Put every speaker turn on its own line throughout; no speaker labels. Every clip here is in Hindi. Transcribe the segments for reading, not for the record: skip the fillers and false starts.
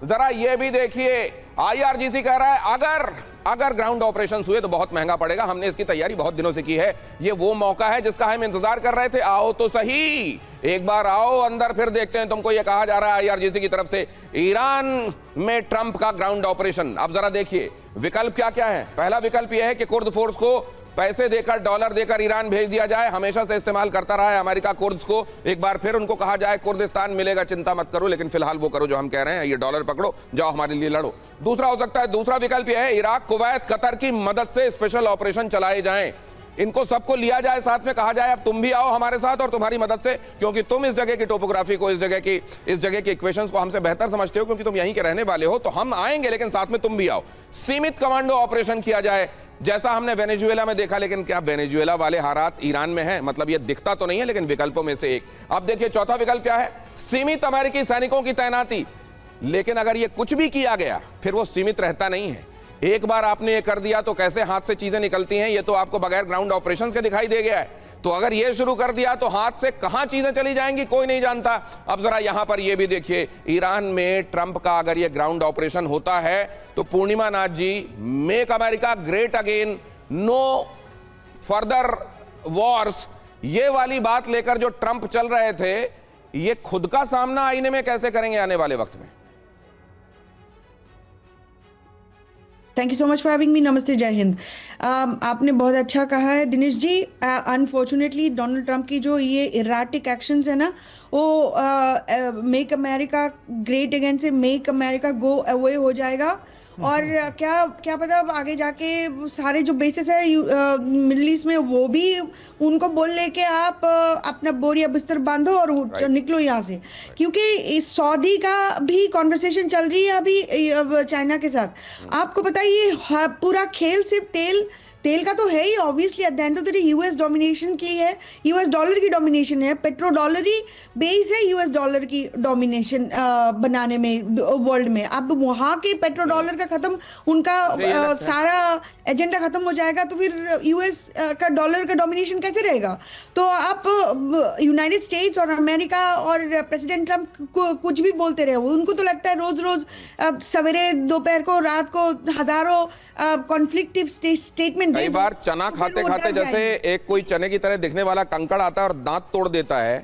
जरा ये भी देखिए, आईआरजीसी कह रहा है अगर ग्राउंड ऑपरेशन हुए तो बहुत महंगा पड़ेगा, हमने इसकी तैयारी बहुत दिनों से की है, ये वो मौका है जिसका हम इंतजार कर रहे थे, आओ तो सही, एक बार आओ अंदर फिर देखते हैं। तुमको ये कहा जा रहा है आईआरजीसी की तरफ से ईरान में ट्रंप का ग्राउंड ऑपरेशन। अब जरा देखिए विकल्प क्या क्या है। पहला विकल्प यह है कि कुर्द फोर्स को पैसे देकर, डॉलर देकर ईरान भेज दिया जाए। हमेशा से इस्तेमाल करता रहा है अमेरिका कुर्द्स को, एक बार फिर उनको कहा जाए कुर्दिस्तान मिलेगा, चिंता मत करो, लेकिन फिलहाल वो करो जो हम कह रहे हैं, ये डॉलर पकड़ो, जाओ हमारे लिए लड़ो। दूसरा हो सकता है, दूसरा विकल्प यह है इराक, कुवैत, कतर की मदद से स्पेशल ऑपरेशन चलाए जाएं, इनको सबको लिया जाए साथ में, कहा जाए अब तुम भी आओ हमारे साथ और तुम्हारी मदद से, क्योंकि तुम इस जगह की टोपोग्राफी को, इस जगह की इक्वेशंस को हमसे बेहतर समझते हो, क्योंकि तुम यहीं के रहने वाले हो, तो हम आएंगे लेकिन साथ में तुम भी आओ। सीमित कमांडो ऑपरेशन किया जाए जैसा हमने वेनेजुएला में देखा, लेकिन क्या वेनेजुएला वाले हालात ईरान में हैं? मतलब ये दिखता तो नहीं है, लेकिन विकल्पों में से एक। अब देखिए चौथा विकल्प क्या है, सीमित अमेरिकी सैनिकों की तैनाती। लेकिन अगर ये कुछ भी किया गया फिर वो सीमित रहता नहीं है, एक बार आपने ये कर दिया तो कैसे हाथ से चीजें निकलती हैं ये तो आपको बगैर ग्राउंड ऑपरेशंस के दिखाई दे गया है। तो अगर ये शुरू कर दिया तो हाथ से कहां चीजें चली जाएंगी कोई नहीं जानता। अब जरा यहां पर ये भी देखिए, ईरान में ट्रंप का अगर ये ग्राउंड ऑपरेशन होता है तो Purnima Nath ji, make America great again, no further wars, ये वाली बात लेकर जो ट्रंप चल रहे थे, ये खुद का सामना आईने में कैसे करेंगे आने वाले वक्त में?
Thank you so much for having me. नमस्ते, जय हिंद। आपने बहुत अच्छा कहा है Dinesh ji. Unfortunately Donald Trump की जो ये इराटिक एक्शंस है ना, वो मेक अमेरिका ग्रेट अगेन से मेक अमेरिका गो अवे हो जाएगा। और क्या पता आगे जाके सारे जो बेसिस है मिडिल ईस्ट में, वो भी उनको बोल ले के आप अपना बोरिया बिस्तर बांधो और निकलो यहाँ से, क्योंकि सऊदी का भी कॉन्वर्सेशन चल रही है अभी चाइना के साथ। आपको पता है ये पूरा खेल सिर्फ तेल का तो है ही, obviously at the end of the day US domination की है, यूएस डॉलर की डोमिनेशन है, पेट्रो डॉलर ही बेस है यूएस डॉलर की डोमिनेशन बनाने में वर्ल्ड में। अब वहाँ के पेट्रो डॉलर का खत्म, उनका सारा एजेंडा खत्म हो जाएगा, तो फिर यूएस का डॉलर का डोमिनेशन कैसे रहेगा? तो आप यूनाइटेड स्टेट्स और अमेरिका और प्रेसिडेंट ट्रंप को कुछ भी बोलते रहे, उनको तो लगता है रोज रोज सवेरे दोपहर को रात को हजारों कॉन्फ्लिक्टिव स्टेटमेंट।
कई बार चना खाते खाते जैसे एक कोई चने की तरह दिखने वाला कंकड़ आता है और दांत तोड़ देता है,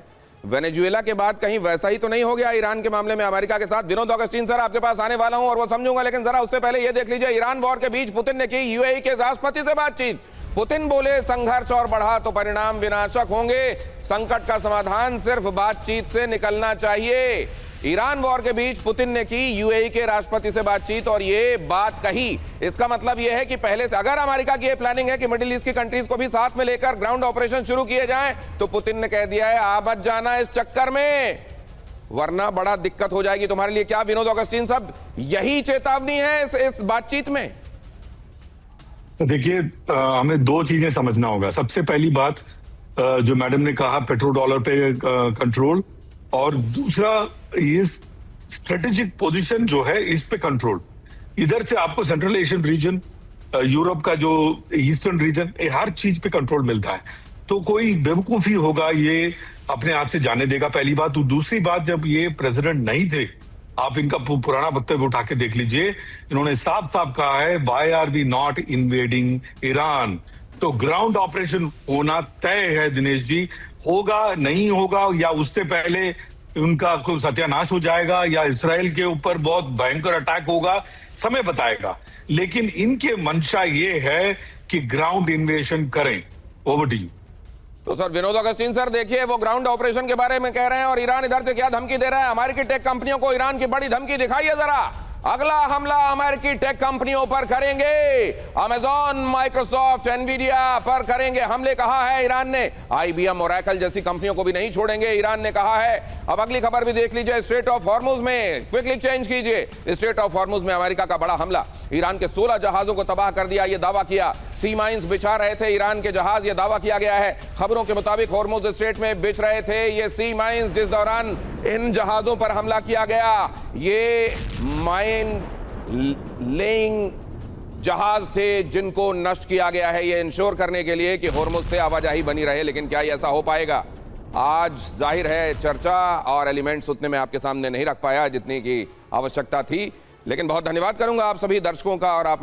वेनेजुएला के बाद कहीं वैसा ही तो नहीं हो गया ईरान के मामले में अमेरिका के साथ? विनोद ऑगस्टीन सर आपके पास आने वाला हूं और वो समझूंगा, लेकिन जरा उससे पहले ये देख लीजिए, ईरान वॉर के बीच पुतिन ने की यूएई के राष्ट्रपति से बातचीत। पुतिन बोले संघर्ष और बढ़ा तो परिणाम विनाशक होंगे, संकट का समाधान सिर्फ बातचीत से निकलना चाहिए। ईरान वॉर के बीच पुतिन ने की यूएई के राष्ट्रपति से बातचीत और ये बात कही। इसका मतलब यह है कि पहले से अगर अमेरिका की ये प्लानिंग है कि मिडिल ईस्ट की कंट्रीज को भी साथ में लेकर ग्राउंड ऑपरेशन शुरू किए जाएं, तो पुतिन ने कह दिया है आ मत जाना इस चक्कर में, वरना बड़ा दिक्कत हो जाएगी तुम्हारे लिए। क्या विनोद ऑगस्टीन साहब यही चेतावनी है इस बातचीत में?
देखिए, हमें दो चीजें समझना होगा। सबसे पहली बात जो मैडम ने कहा, पेट्रो डॉलर पे कंट्रोल, और दूसरा ये स्ट्रेटेजिक पोजीशन जो है इस पे कंट्रोल। इधर से आपको सेंट्रल एशियन रीजन, यूरोप का जो ईस्टर्न रीजन, हर चीज पे कंट्रोल मिलता है। तो कोई बेवकूफी होगा ये अपने हाथ से जाने देगा, पहली बात। तो दूसरी बात, जब ये प्रेसिडेंट नहीं थे, आप इनका पुराना वक्तव्य उठा के देख लीजिए, इन्होंने साफ साफ कहा है why are we not invading Iran. तो ग्राउंड ऑपरेशन होना तय है दिनेश जी, होगा नहीं होगा, या उससे पहले उनका कोई सत्यानाश हो जाएगा, या इसराइल के ऊपर बहुत भयंकर अटैक होगा, समय बताएगा। लेकिन इनके मंशा ये है कि ग्राउंड इन्वेशन करें। Over to you.
तो सर विनोद ऑगस्टीन सर, देखिए वो ग्राउंड ऑपरेशन के बारे में कह रहे हैं और ईरान इधर से क्या धमकी दे रहा है? अमेरिकी टेक कंपनियों को ईरान की बड़ी धमकी दिखाइए जरा। अगला हमला अमेरिकी टेक कंपनियों पर करेंगे, अमेजॉन, माइक्रोसॉफ्ट, एनवीडिया पर करेंगे हमले, कहा है ईरान ने। आईबीएम, ओरेकल जैसी कंपनियों को भी नहीं छोड़ेंगे, ईरान ने कहा है। अब अगली खबर भी देख लीजिए, स्ट्रेट ऑफ हॉर्मुज में, क्विकली चेंज कीजिए। स्ट्रेट ऑफ हॉर्मुज में अमेरिका का बड़ा हमला, ईरान के 16 जहाजों को तबाह कर दिया, यह दावा किया। सी माइंस बिछा रहे थे ईरान के जहाज, यह दावा किया गया है। खबरों के मुताबिक हॉर्मुज स्ट्रेट में बिछ रहे थे ये सी माइंस, जिस दौरान इन जहाजों पर हमला किया गया। ये माइन लेइंग जहाज थे जिनको नष्ट किया गया है, ये इंश्योर करने के लिए कि हॉर्मुज से आवाजाही बनी रहे। लेकिन क्या ऐसा हो पाएगा? आज जाहिर है चर्चा और एलिमेंट्स उतने में आपके सामने नहीं रख पाया जितनी की आवश्यकता थी, लेकिन बहुत धन्यवाद करूंगा आप सभी दर्शकों का और आप